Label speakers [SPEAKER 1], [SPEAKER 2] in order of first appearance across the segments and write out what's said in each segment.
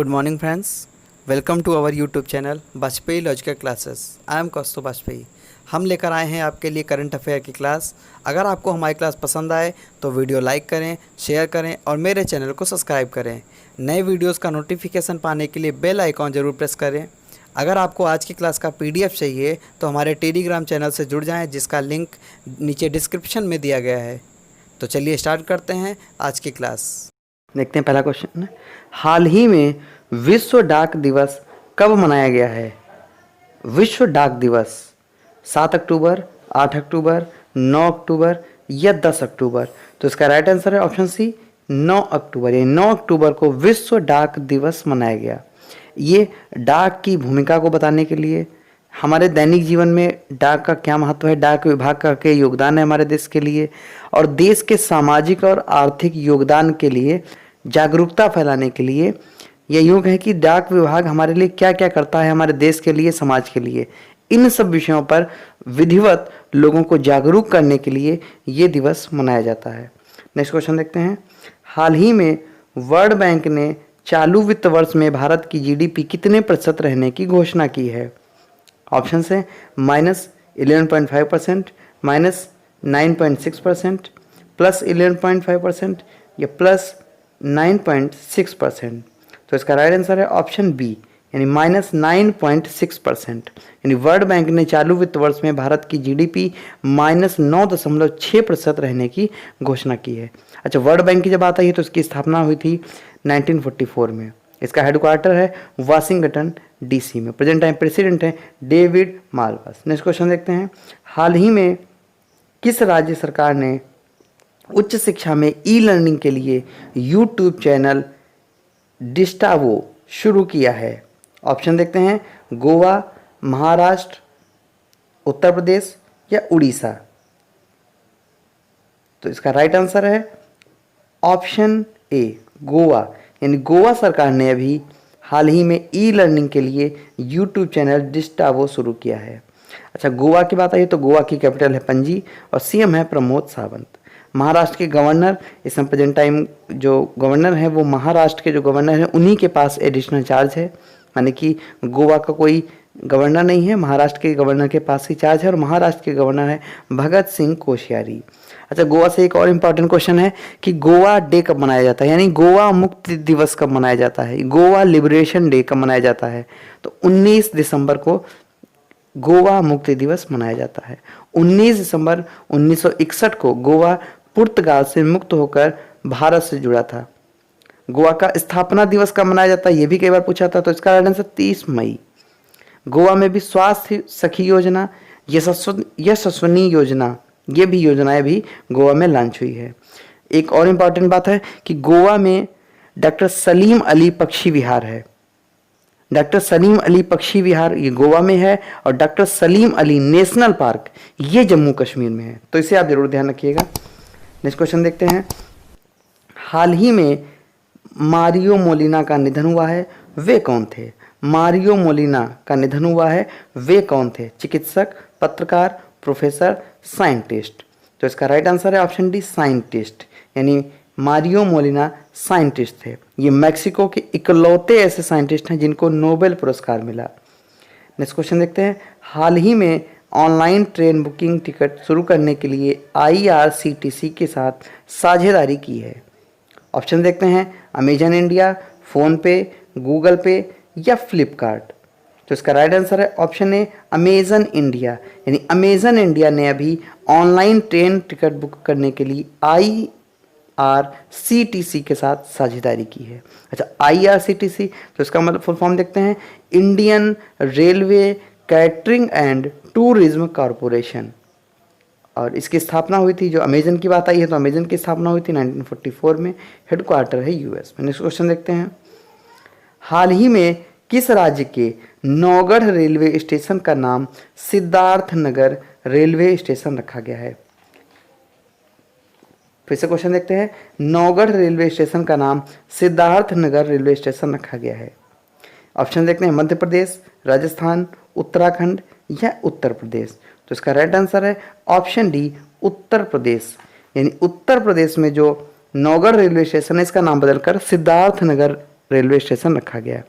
[SPEAKER 1] Good morning friends. Welcome to our YouTube channel Vajpayee logical classes. I am Kaustubh Vajpayee. हम लेकर आए हैं आपके लिए करंट अफेयर की क्लास. अगर आपको हमारी क्लास पसंद आए तो वीडियो लाइक करें, शेयर करें और मेरे चैनल को सब्सक्राइब करें. नए वीडियोस का नोटिफिकेशन पाने के लिए बेल आइकॉन ज़रूर प्रेस करें. अगर आपको आज की क्लास का PDF चाहिए तो हमारे टेलीग्राम चैनल से जुड़ जाएं, जिसका लिंक नीचे डिस्क्रिप्शन में दिया गया है. तो चलिए स्टार्ट करते हैं आज की क्लास. देखते हैं पहला क्वेश्चन. हाल ही में विश्व डाक दिवस कब मनाया गया है? विश्व डाक दिवस 7 अक्टूबर, 8 अक्टूबर, 9 अक्टूबर या 10 अक्टूबर. तो इसका राइट आंसर है ऑप्शन सी 9 अक्टूबर. ये 9 अक्टूबर को विश्व डाक दिवस मनाया गया. ये डाक की भूमिका को बताने के लिए, हमारे दैनिक जीवन में डाक का क्या महत्व है, डाक विभाग का क्या योगदान है हमारे देश के लिए, और देश के सामाजिक और आर्थिक योगदान के लिए जागरूकता फैलाने के लिए, यह यूँ कहें कि डाक विभाग हमारे लिए क्या क्या करता है हमारे देश के लिए, समाज के लिए, इन सब विषयों पर विधिवत लोगों को जागरूक करने के लिए ये दिवस मनाया जाता है. नेक्स्ट क्वेश्चन देखते हैं. हाल ही में वर्ल्ड बैंक ने चालू वित्त वर्ष में भारत की GDP कितने प्रतिशत रहने की घोषणा की है? ऑप्शन है -11.5%, -9.6%, +11.5% या +9.6%. तो इसका राइट आंसर है ऑप्शन बी, यानी -9.6%. यानी वर्ल्ड बैंक ने चालू वित्त वर्ष में भारत की GDP -9.6% रहने की घोषणा की है. अच्छा, वर्ल्ड बैंक की जब बात आई है तो इसकी स्थापना हुई थी 1944 में. इसका हेडक्वार्टर है वाशिंगटन DC में. प्रेजेंट टाइम प्रेसिडेंट है डेविड मालपास. नेक्स्ट क्वेश्चन देखते हैं. हाल ही में किस राज्य सरकार ने उच्च शिक्षा में E-लर्निंग के लिए YouTube चैनल डिस्टावो शुरू किया है? ऑप्शन देखते हैं. गोवा, महाराष्ट्र, उत्तर प्रदेश या उड़ीसा. तो इसका राइट आंसर है ऑप्शन ए, गोवा. यानी गोवा सरकार ने अभी हाल ही में E-लर्निंग के लिए YouTube चैनल डिस्टावो शुरू किया है. अच्छा, गोवा की बात आई तो गोवा की कैपिटल है पणजी और CM है प्रमोद सावंत. महाराष्ट्र के गवर्नर, इस समय प्रेजेंट टाइम जो गवर्नर है वो महाराष्ट्र के जो गवर्नर हैं उन्हीं के पास एडिशनल चार्ज है. यानी कि गोवा का कोई गवर्नर नहीं है, महाराष्ट्र के गवर्नर के पास ही चार्ज है और महाराष्ट्र के गवर्नर है भगत सिंह कोश्यारी. अच्छा, गोवा से एक और इम्पॉर्टेंट क्वेश्चन है कि गोवा डे कब मनाया जाता है, यानी गोवा मुक्ति दिवस कब मनाया जाता है, गोवा लिबरेशन डे कब मनाया जाता है? तो 19 दिसंबर को गोवा मुक्ति दिवस मनाया जाता है. 19 दिसंबर 1961 को गोवा पुर्तगाल से मुक्त होकर भारत से जुड़ा था. गोवा का स्थापना दिवस कब मनाया जाता है ये भी कई बार पूछा था. तो इसका आंसर 30 मई. गोवा में भी स्वास्थ्य सखी योजना, यशस्विनी योजना, ये भी योजनाएं भी गोवा में लॉन्च हुई है. एक और इम्पॉर्टेंट बात है कि गोवा में डॉक्टर सलीम अली पक्षी विहार है. डॉक्टर सलीम अली पक्षी विहार ये गोवा में है और doctor Salim Ali national park ये जम्मू कश्मीर में है. तो इसे आप जरूर ध्यान रखिएगा. नेक्स्ट क्वेश्चन देखते हैं. हाल ही में मारियो मोलिना का निधन हुआ है, वे कौन थे? मारियो मोलिना का निधन हुआ है, वे कौन थे? चिकित्सक, पत्रकार, प्रोफेसर, साइंटिस्ट. तो इसका राइट आंसर है ऑप्शन डी, साइंटिस्ट. यानी मारियो मोलिना साइंटिस्ट थे. ये मैक्सिको के इकलौते ऐसे साइंटिस्ट हैं जिनको नोबेल पुरस्कार मिला. नेक्स्ट क्वेश्चन देखते हैं. हाल ही में ऑनलाइन ट्रेन बुकिंग टिकट शुरू करने के लिए IRCTC के साथ साझेदारी की है. ऑप्शन देखते हैं. अमेजन इंडिया, फ़ोनपे, गूगल पे या फ्लिपकार्ट. तो इसका राइट आंसर है ऑप्शन ए, अमेजन इंडिया. यानी अमेजन इंडिया ने अभी ऑनलाइन ट्रेन टिकट बुक करने के लिए IRCTC के साथ साझेदारी की है. अच्छा, IRCTC तो इसका मतलब फुल फॉर्म देखते हैं. Indian railway catering and tourism corporation. और इसकी स्थापना हुई थी, जो अमेजन की बात आई है तो अमेजन की स्थापना हुई थी 1944 में. हेडक्वार्टर है US में. नेक्स्ट क्वेश्चन देखते हैं. हाल ही में किस राज्य के नौगढ़ रेलवे स्टेशन का नाम सिद्धार्थनगर रेलवे स्टेशन रखा गया है? फिर से क्वेश्चन देखते हैं. नौगढ़ रेलवे स्टेशन का नाम सिद्धार्थनगर रेलवे स्टेशन रखा गया है. ऑप्शन देखते हैं. मध्य प्रदेश, राजस्थान, उत्तराखंड या उत्तर प्रदेश. तो इसका राइट आंसर है ऑप्शन डी, उत्तर प्रदेश. यानी उत्तर प्रदेश में जो नौगढ़ रेलवे स्टेशन है इसका नाम बदलकर सिद्धार्थनगर रेलवे स्टेशन रखा गया।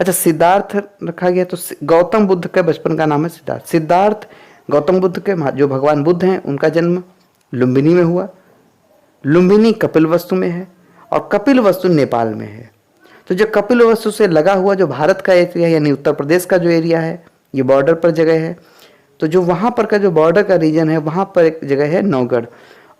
[SPEAKER 1] अच्छा, सिद्धार्थ रखा गया तो गौतम बुद्ध के बचपन का नाम है सिद्धार्थ। सिद्धार्थ गौतम बुद्ध के जो भगवान बुद्ध हैं उनका जन्म लुम्बिनी में हुआ। लुम्बिनी कपिलवस्तु में है और कपिलवस्तु नेपाल में है। तो जो कपिलवस्तु से लगा हुआ जो भारत का एरिया यानी उत्तर प्रदेश का जो एरिया है, ये बॉर्डर पर जगह है। तो जो वहाँ पर का जो बॉर्डर का रीजन है, वहाँ पर एक जगह है नौगढ़,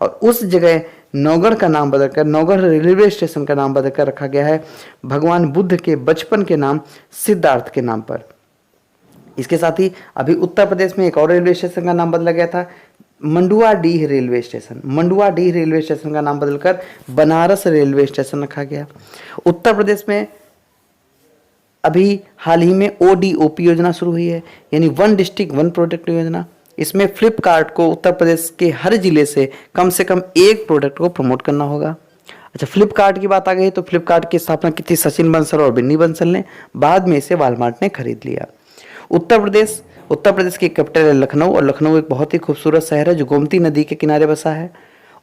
[SPEAKER 1] और उस जगह नौगढ़ का नाम बदलकर, नौगढ़ रेलवे स्टेशन का नाम बदलकर रखा गया है भगवान बुद्ध के बचपन के नाम सिद्धार्थ के नाम पर। इसके साथ ही अभी उत्तर प्रदेश में एक और रेलवे स्टेशन का नाम बदला गया था, Manduadih railway station. Manduadih railway station का नाम बदलकर बनारस रेलवे स्टेशन रखा गया। उत्तर प्रदेश में अभी हाल ही में ODOP योजना शुरू हुई है, यानी वन डिस्ट्रिक्ट वन प्रोडक्ट योजना। इसमें फ्लिपकार्ट को उत्तर प्रदेश के हर जिले से कम एक प्रोडक्ट को प्रमोट करना होगा। अच्छा, फ्लिपकार्ट की बात आ गई तो फ्लिपकार्ट की स्थापना की थी सचिन बंसल और बिन्नी बंसल ने, बाद में इसे वालमार्ट ने खरीद लिया। उत्तर प्रदेश की कैपिटल है लखनऊ, और लखनऊ एक बहुत ही खूबसूरत शहर है जो गोमती नदी के किनारे बसा है।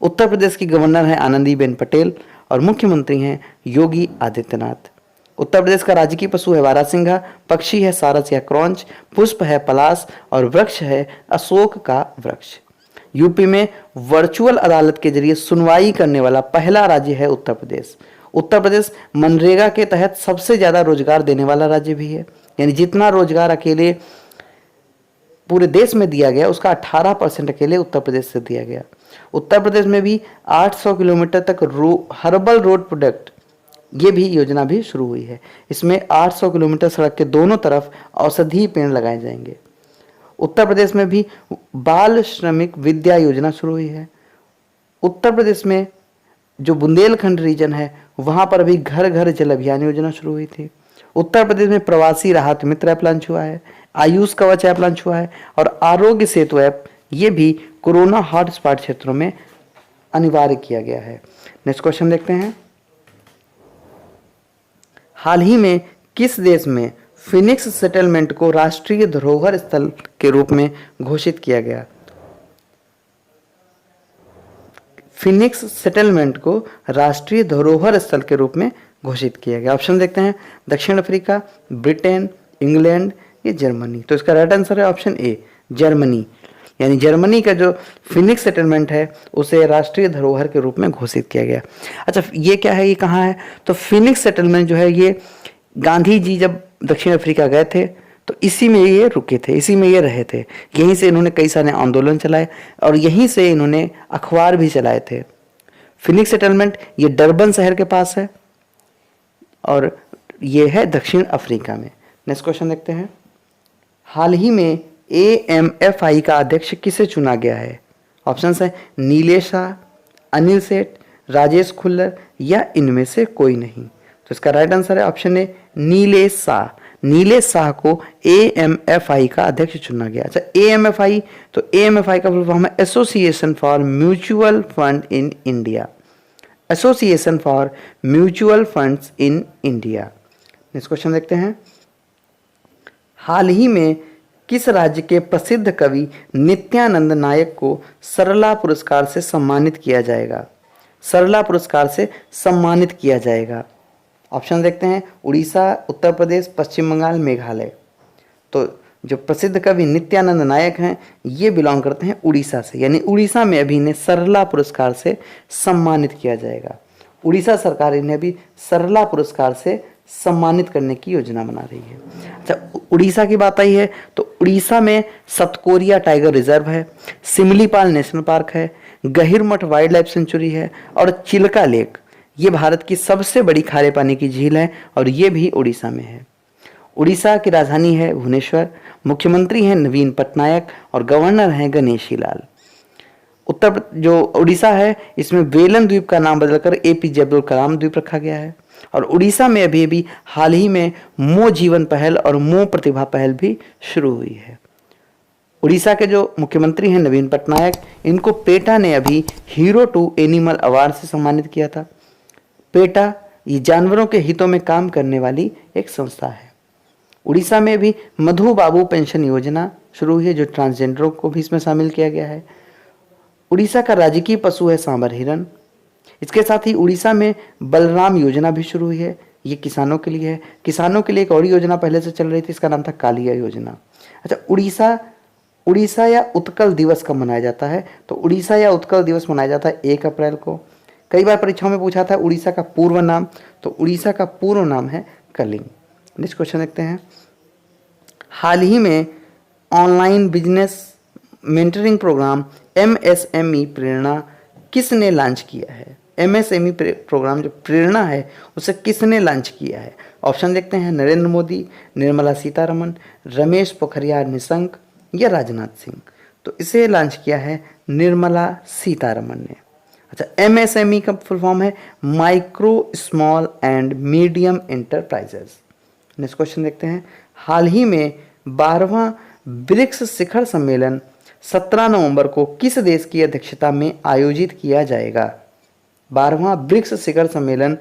[SPEAKER 1] उत्तर प्रदेश की गवर्नर है आनंदीबेन पटेल और मुख्यमंत्री हैं योगी आदित्यनाथ। उत्तर प्रदेश का राजकीय पशु है बारहसिंघा, पक्षी है सारस या क्रॉन्च, पुष्प है पलाश और वृक्ष है अशोक का वृक्ष। यूपी में वर्चुअल अदालत के जरिए सुनवाई करने वाला पहला राज्य है उत्तर प्रदेश। उत्तर प्रदेश मनरेगा के तहत सबसे ज़्यादा रोजगार देने वाला राज्य भी है, यानी जितना रोजगार अकेले पूरे देश में दिया गया उसका 18% अकेले उत्तर प्रदेश से दिया गया। उत्तर प्रदेश में भी 800 किलोमीटर तक हर्बल रोड प्रोडक्ट ये भी योजना भी शुरू हुई है। इसमें 800 किलोमीटर सड़क के दोनों तरफ औषधीय पेड़ लगाए जाएंगे। उत्तर प्रदेश में भी बाल श्रमिक विद्या योजना शुरू हुई है। उत्तर प्रदेश में जो बुंदेलखंड रीजन है वहाँ पर अभी घर घर जल अभियान योजना शुरू हुई थी। उत्तर प्रदेश में प्रवासी राहत मित्र ऐप लॉन्च हुआ है, आयुष कवच ऐप लॉन्च हुआ है और आरोग्य सेतु ऐप ये भी कोरोना हॉटस्पॉट क्षेत्रों में अनिवार्य किया गया है। नेक्स्ट क्वेश्चन देखते हैं। हाल ही में किस देश में फिनिक्स सेटलमेंट को राष्ट्रीय धरोहर स्थल के रूप में घोषित किया गया? फिनिक्स सेटलमेंट को राष्ट्रीय धरोहर स्थल के रूप में घोषित किया गया। ऑप्शन देखते हैं, दक्षिण अफ्रीका, ब्रिटेन, इंग्लैंड या जर्मनी। तो इसका राइट आंसर है ऑप्शन ए, जर्मनी। यानी जर्मनी का जो फिनिक्स सेटलमेंट है उसे राष्ट्रीय धरोहर के रूप में घोषित किया गया। अच्छा, ये क्या है, ये कहाँ है? तो फिनिक्स सेटलमेंट जो है ये गांधी जी जब दक्षिण अफ्रीका गए थे तो इसी में ये रुके थे, इसी में ये रहे थे। यहीं से इन्होंने कई सारे आंदोलन चलाए और यहीं से इन्होंने अखबार भी चलाए थे। फिनिक्स सेटलमेंट ये डरबन शहर के पास है और ये है दक्षिण अफ्रीका में। नेक्स्ट क्वेश्चन देखते हैं। हाल ही में AMFI का अध्यक्ष किसे चुना गया है? ऑप्शंस है नीलेश शाह, अनिल सेठ, राजेश खुल्लर या इनमें से कोई नहीं। तो इसका राइट आंसर है ऑप्शन ए, नीलेश शाह। नीलेश शाह को AMFI का अध्यक्ष चुना गया। अच्छा, AMFI, तो AMFI का फुल फॉर्म है association for mutual fund in India. Association for mutual funds in India. Next question देखते हैं। हाल ही में किस राज्य के प्रसिद्ध कवि नित्यानंद नायक को सरला पुरस्कार से सम्मानित किया जाएगा? सरला पुरस्कार से सम्मानित किया जाएगा। ऑप्शन देखते हैं, उड़ीसा, उत्तर प्रदेश, पश्चिम बंगाल, मेघालय। तो जो प्रसिद्ध कवि नित्यानंद नायक हैं ये बिलोंग करते हैं उड़ीसा से, यानी उड़ीसा में अभी इन्हें सरला पुरस्कार से सम्मानित किया जाएगा। उड़ीसा सरकार इन्हें अभी सरला पुरस्कार से सम्मानित करने की योजना बना रही है। अच्छा, उड़ीसा की बात आई है तो उड़ीसा में सतकोरिया टाइगर रिजर्व है, सिमलीपाल नेशनल पार्क है, गहिरमठ वाइल्ड लाइफ सेंचुरी है और चिल्का लेक। ये भारत की सबसे बड़ी खारे पानी की झील है और ये भी उड़ीसा में है। उड़ीसा की राजधानी है भुवनेश्वर, मुख्यमंत्री हैं नवीन पटनायक और गवर्नर हैं गणेशी लाल। जो उड़ीसा है इसमें वेलन द्वीप का नाम बदलकर APJ अब्दुल कलाम द्वीप रखा गया है और उड़ीसा में अभी हाल ही में मो जीवन पहल और मो प्रतिभा पहल भी शुरू हुई है। उड़ीसा के जो मुख्यमंत्री हैं नवीन पटनायक, इनको पेटा ने अभी हीरो टू एनिमल अवार्ड से सम्मानित किया था। पेटा ये जानवरों के हितों में काम करने वाली एक संस्था है। उड़ीसा में भी मधु बाबू पेंशन योजना शुरू हुई है जो ट्रांसजेंडरों को भी इसमें शामिल किया गया है। उड़ीसा का राजकीय पशु है सांबर हिरन। इसके साथ ही उड़ीसा में बलराम योजना भी शुरू हुई है। ये किसानों के लिए है। किसानों के लिए एक और योजना पहले से चल रही थी, इसका नाम था कालिया योजना। अच्छा, उड़ीसा या उत्कल दिवस कब मनाया जाता है? तो उड़ीसा या उत्कल दिवस मनाया जाता है 1 अप्रैल को। कई बार परीक्षाओं में पूछा था उड़ीसा का पूर्व नाम, तो उड़ीसा का पूर्व नाम है कलिंग। नेक्स्ट क्वेश्चन देखते हैं। हाल ही में online business mentoring programme MSME Prerna किसने लॉन्च किया है? MSME प्रोग्राम जो प्रेरणा है उसे किसने लॉन्च किया है? ऑप्शन देखते हैं, नरेंद्र मोदी, निर्मला सीतारमण, रमेश पोखरियाल निशंक या राजनाथ सिंह। तो इसे लॉन्च किया है निर्मला सीतारमण ने। अच्छा, MSME का फुल फॉर्म है micro small and medium enterprises. Next question देखते हैं। हाल ही में 12वां ब्रिक्स शिखर सम्मेलन 17 नवंबर को किस देश की अध्यक्षता में आयोजित किया जाएगा? 12वां ब्रिक्स शिखर सम्मेलन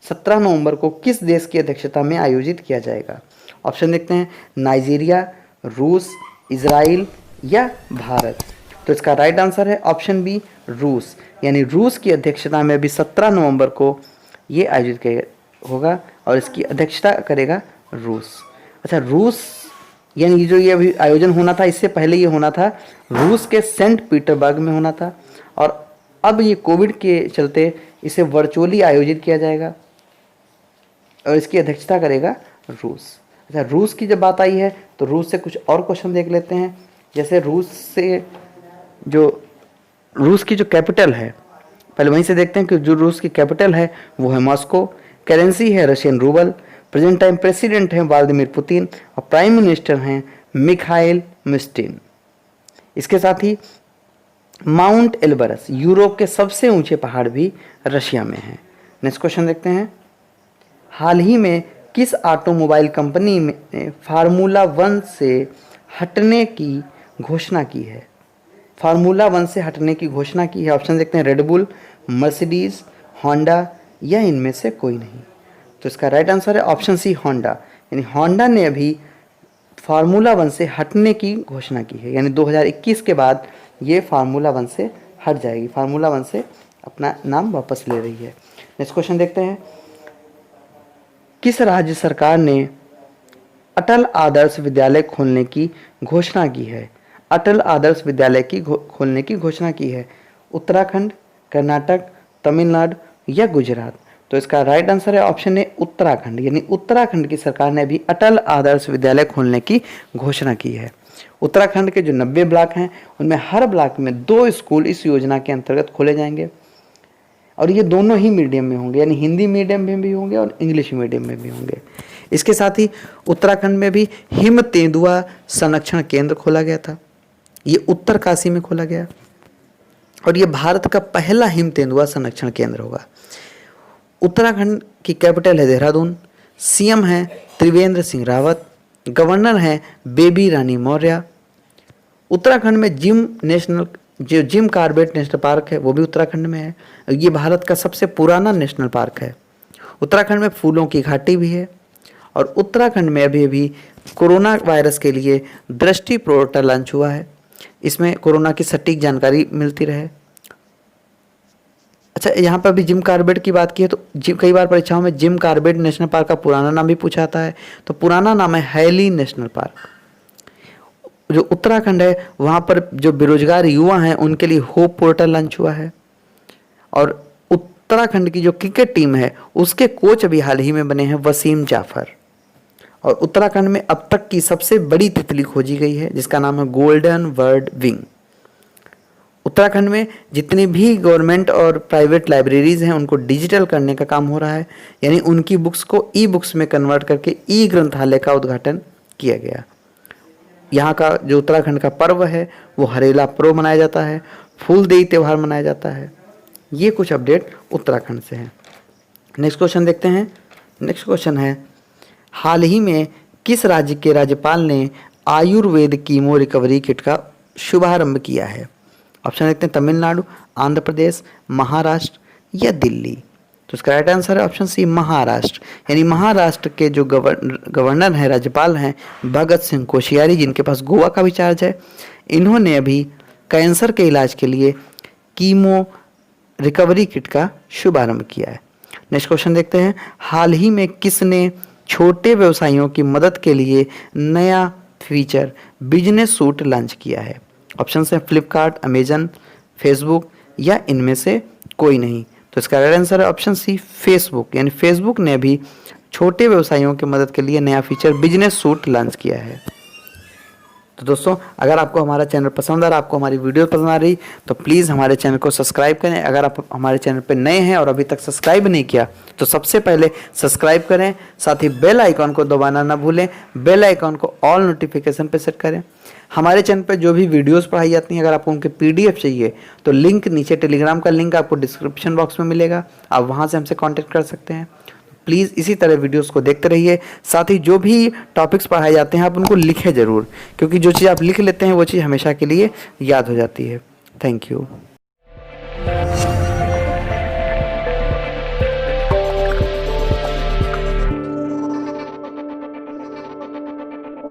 [SPEAKER 1] 17 नवंबर को किस देश की अध्यक्षता में आयोजित किया जाएगा? ऑप्शन देखते हैं, नाइजीरिया, रूस, इजराइल या भारत। तो इसका राइट आंसर है ऑप्शन बी, रूस। यानी रूस की अध्यक्षता में अभी 17 नवंबर को ये आयोजित होगा और इसकी अध्यक्षता करेगा रूस। अच्छा, रूस यानी जो ये अभी आयोजन होना था, इससे पहले ये होना था रूस के सेंट पीटर्सबर्ग में होना था, और अब ये कोविड के चलते इसे वर्चुअली आयोजित किया जाएगा और इसकी अध्यक्षता करेगा रूस। अच्छा, रूस की जब बात आई है तो रूस से कुछ और क्वेश्चन देख लेते हैं। जैसे रूस की जो कैपिटल है, पहले वहीं से देखते हैं कि जो रूस की कैपिटल है वो है मॉस्को, करेंसी है Russian rouble, present time president हैं व्लादिमीर पुतिन और प्राइम मिनिस्टर हैं मिखाइल मिस्टिन। इसके साथ ही माउंट एल्बरस, यूरोप के सबसे ऊंचे पहाड़ भी रशिया में हैं। नेक्स्ट क्वेश्चन देखते हैं। हाल ही में किस ऑटोमोबाइल कंपनी ने फार्मूला 1 से हटने की घोषणा की है? फार्मूला 1 से हटने की घोषणा की है। ऑप्शन देखते हैं, रेडबुल, मर्सिडीज, होंडा या इनमें से कोई नहीं। तो इसका राइट आंसर है ऑप्शन सी, होंडा। यानी होंडा ने अभी फार्मूला 1 से हटने की घोषणा की है, यानी 2021 के बाद ये फार्मूला 1 से हट जाएगी, फार्मूला 1 से अपना नाम वापस ले रही है। नेक्स्ट क्वेश्चन देखते हैं। किस राज्य सरकार ने अटल आदर्श विद्यालय खोलने की घोषणा की है? अटल आदर्श विद्यालय की खोलने की घोषणा की है। उत्तराखंड, कर्नाटक, तमिलनाडु या गुजरात। तो इसका राइट आंसर है ऑप्शन ए, उत्तराखंड। यानी उत्तराखंड की सरकार ने अभी अटल आदर्श विद्यालय खोलने की घोषणा की है। उत्तराखंड के जो 90 ब्लॉक हैं उनमें हर ब्लॉक में 2 स्कूल इस योजना के अंतर्गत खोले जाएंगे और ये दोनों ही मीडियम में होंगे, यानी हिंदी मीडियम में भी होंगे और इंग्लिश मीडियम में भी होंगे। इसके साथ ही उत्तराखंड में भी हिम तेंदुआ संरक्षण केंद्र खोला गया था, ये उत्तरकाशी में खोला गया और ये भारत का पहला हिम तेंदुआ संरक्षण केंद्र होगा। उत्तराखंड की कैपिटल है देहरादून, सीएम है त्रिवेंद्र सिंह रावत, गवर्नर हैं बेबी रानी मौर्य। उत्तराखंड में जिम कॉर्बेट नेशनल पार्क है वो भी उत्तराखंड में है, ये भारत का सबसे पुराना नेशनल पार्क है। उत्तराखंड में फूलों की घाटी भी है और उत्तराखंड में अभी कोरोना वायरस के लिए दृष्टि पोर्टल लॉन्च हुआ है, इसमें कोरोना की सटीक जानकारी मिलती रहे। अच्छा, यहाँ पर भी जिम कॉर्बेट की बात की है तो कई बार परीक्षाओं में जिम कॉर्बेट नेशनल पार्क का पुराना नाम भी पूछा आता है, तो पुराना नाम है हैली नेशनल पार्क। जो उत्तराखंड है वहाँ पर जो बेरोजगार युवा हैं उनके लिए होप पोर्टल लॉन्च हुआ है और उत्तराखंड की जो क्रिकेट टीम है उसके कोच अभी हाल ही में बने हैं वसीम जाफर। और उत्तराखंड में अब तक की सबसे बड़ी तितली खोजी गई है जिसका नाम है गोल्डन वर्ड विंग। उत्तराखंड में जितनी भी गवर्नमेंट और प्राइवेट लाइब्रेरीज हैं उनको डिजिटल करने का काम हो रहा है, यानी उनकी बुक्स को ई बुक्स में कन्वर्ट करके ई ग्रंथालय का उद्घाटन किया गया। यहाँ का जो उत्तराखंड का पर्व है वो हरेला पर्व मनाया जाता है, फूलदेई त्यौहार मनाया जाता है। ये कुछ अपडेट उत्तराखंड से है। नेक्स्ट क्वेश्चन देखते हैं। नेक्स्ट क्वेश्चन है, हाल ही में किस राज्य के राज्यपाल ने आयुर्वेद कीमो रिकवरी किट का शुभारंभ किया है? ऑप्शन देखते हैं, तमिलनाडु, आंध्र प्रदेश, महाराष्ट्र या दिल्ली। तो इसका राइट आंसर है ऑप्शन सी, महाराष्ट्र। यानी महाराष्ट्र के जो गवर्नर हैं, राज्यपाल हैं भगत सिंह कोश्यारी, जिनके पास गोवा का भी चार्ज है, इन्होंने अभी कैंसर के इलाज के लिए कीमो रिकवरी किट का शुभारंभ किया है। नेक्स्ट क्वेश्चन देखते हैं, हाल ही में किसने छोटे व्यवसायियों की मदद के लिए नया फीचर बिजनेस सूट लॉन्च किया है? ऑप्शन है फ्लिपकार्ट, अमेजन, फेसबुक या इनमें से कोई नहीं। तो इसका राइट आंसर है ऑप्शन सी, फेसबुक। यानी फेसबुक ने भी छोटे व्यवसायियों की मदद के लिए नया फीचर बिजनेस सूट लॉन्च किया है। तो दोस्तों, अगर आपको हमारा चैनल पसंद आ रहा, आपको हमारी वीडियो पसंद आ रही, तो प्लीज़ हमारे चैनल को सब्सक्राइब करें। अगर आप हमारे चैनल पर नए हैं और अभी तक सब्सक्राइब नहीं किया तो सबसे पहले सब्सक्राइब करें, साथ ही बेल आइकॉन को दबाना ना भूलें। बेल आइकॉन को ऑल नोटिफिकेशन पे सेट करें। हमारे चैनल पर जो भी वीडियोस पढ़ाई जाती हैं, अगर आपको उनके PDF चाहिए तो लिंक नीचे, टेलीग्राम का लिंक आपको डिस्क्रिप्शन बॉक्स में मिलेगा, आप वहाँ से हमसे कॉन्टेक्ट कर सकते हैं। प्लीज़ इसी तरह वीडियोस को देखते रहिए। साथ ही जो भी टॉपिक्स पढ़ाए जाते हैं आप उनको लिखें ज़रूर, क्योंकि जो चीज़ आप लिख लेते हैं वो चीज़ हमेशा के लिए याद हो जाती है। Thank you.